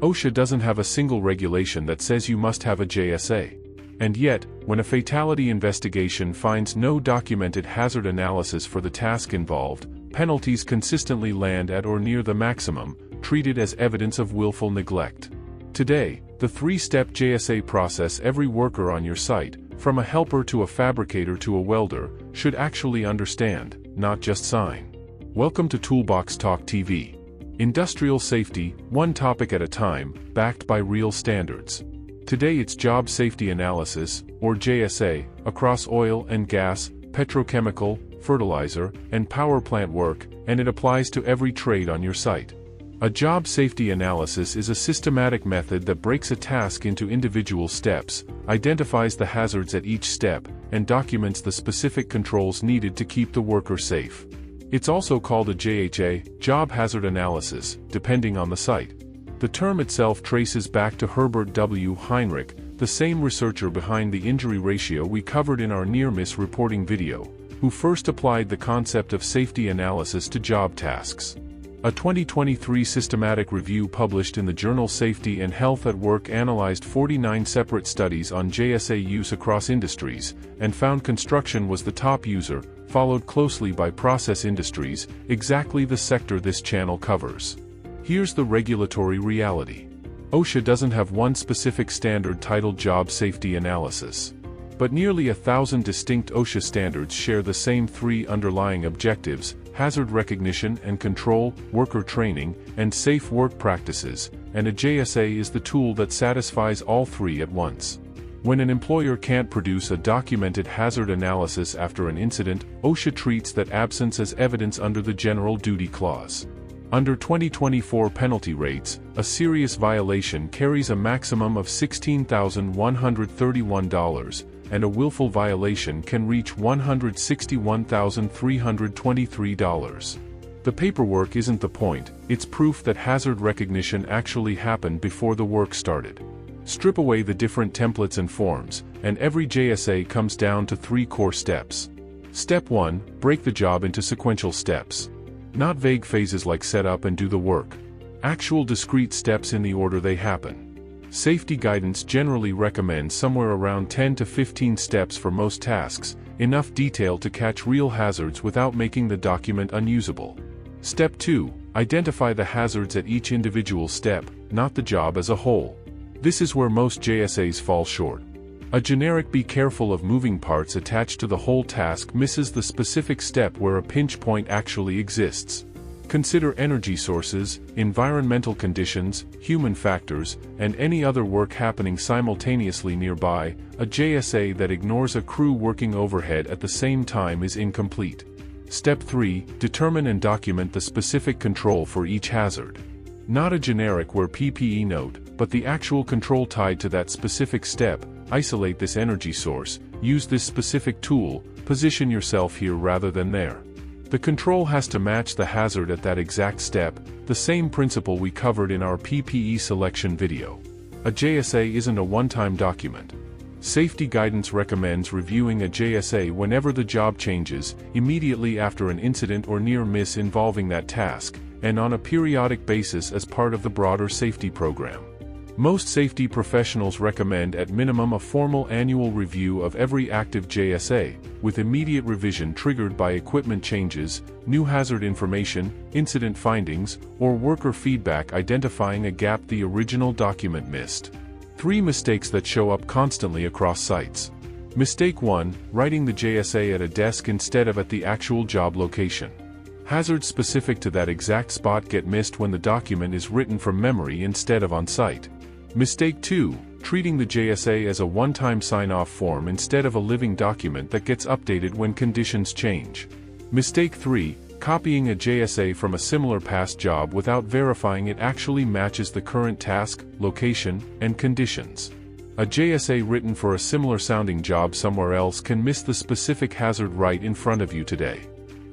OSHA doesn't have a single regulation that says you must have a JSA. And yet, when a fatality investigation finds no documented hazard analysis for the task involved, penalties consistently land at or near the maximum, treated as evidence of willful neglect. Today, the three-step JSA process every worker on your site, from a helper to a fabricator to a welder, should actually understand, not just sign. Welcome to Toolbox Talk TV. Industrial safety, one topic at a time, backed by real standards. Today it's job safety analysis, or JSA, across oil and gas, petrochemical, fertilizer, and power plant work, and it applies to every trade on your site. A job safety analysis is a systematic method that breaks a task into individual steps, identifies the hazards at each step, and documents the specific controls needed to keep the worker safe. It's also called a JHA, Job Hazard Analysis, depending on the site. The term itself traces back to Herbert W. Heinrich, the same researcher behind the injury ratio we covered in our near-miss reporting video, who first applied the concept of safety analysis to job tasks. A 2023 systematic review published in the journal Safety and Health at Work analyzed 49 separate studies on JSA use across industries, and found construction was the top user, followed closely by process industries, exactly the sector this channel covers. Here's the regulatory reality. OSHA doesn't have one specific standard titled Job Safety Analysis. But nearly 1,000 distinct OSHA standards share the same three underlying objectives: hazard recognition and control, worker training, and safe work practices, and a JSA is the tool that satisfies all three at once. When an employer can't produce a documented hazard analysis after an incident, OSHA treats that absence as evidence under the General Duty Clause. Under 2024 penalty rates, a serious violation carries a maximum of $16,131, and a willful violation can reach $161,323. The paperwork isn't the point, it's proof that hazard recognition actually happened before the work started. Strip away the different templates and forms, and every JSA comes down to three core steps. Step 1, break the job into sequential steps. Not vague phases like set up and do the work. Actual discrete steps in the order they happen. Safety guidance generally recommends somewhere around 10 to 15 steps for most tasks, enough detail to catch real hazards without making the document unusable. Step 2, identify the hazards at each individual step, not the job as a whole. This is where most JSAs fall short. A generic "be careful of moving parts" attached to the whole task misses the specific step where a pinch point actually exists. Consider energy sources, environmental conditions, human factors, and any other work happening simultaneously nearby. A JSA that ignores a crew working overhead at the same time is incomplete. Step 3, determine and document the specific control for each hazard. Not a generic "where PPE" note, but the actual control tied to that specific step. Isolate this energy source, use this specific tool, position yourself here rather than there. The control has to match the hazard at that exact step, the same principle we covered in our PPE selection video. A JSA isn't a one-time document. Safety guidance recommends reviewing a JSA whenever the job changes, immediately after an incident or near miss involving that task, and on a periodic basis as part of the broader safety program. Most safety professionals recommend at minimum a formal annual review of every active JSA, with immediate revision triggered by equipment changes, new hazard information, incident findings, or worker feedback identifying a gap the original document missed. 3 mistakes that show up constantly across sites. Mistake 1, writing the JSA at a desk instead of at the actual job location. Hazards specific to that exact spot get missed when the document is written from memory instead of on site. Mistake 2, treating the JSA as a one-time sign-off form instead of a living document that gets updated when conditions change. Mistake 3, copying a JSA from a similar past job without verifying it actually matches the current task, location, and conditions. A JSA written for a similar-sounding job somewhere else can miss the specific hazard right in front of you today.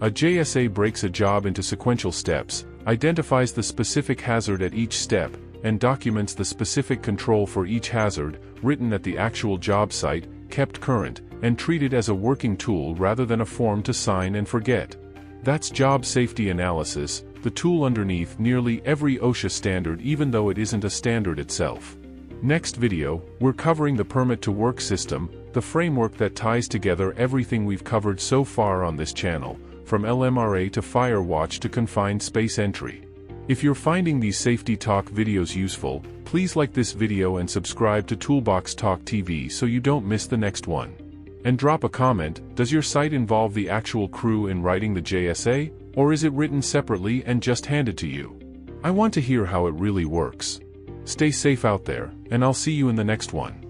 A JSA breaks a job into sequential steps, identifies the specific hazard at each step, and documents the specific control for each hazard, written at the actual job site, kept current, and treated as a working tool rather than a form to sign and forget. That's job safety analysis, the tool underneath nearly every OSHA standard even though it isn't a standard itself. Next video, we're covering the permit to work system, the framework that ties together everything we've covered so far on this channel, from LMRA to Firewatch to confined space entry. If you're finding these safety talk videos useful, please like this video and subscribe to Toolbox Talk TV so you don't miss the next one. And drop a comment, does your site involve the actual crew in writing the JSA, or is it written separately and just handed to you? I want to hear how it really works. Stay safe out there, and I'll see you in the next one.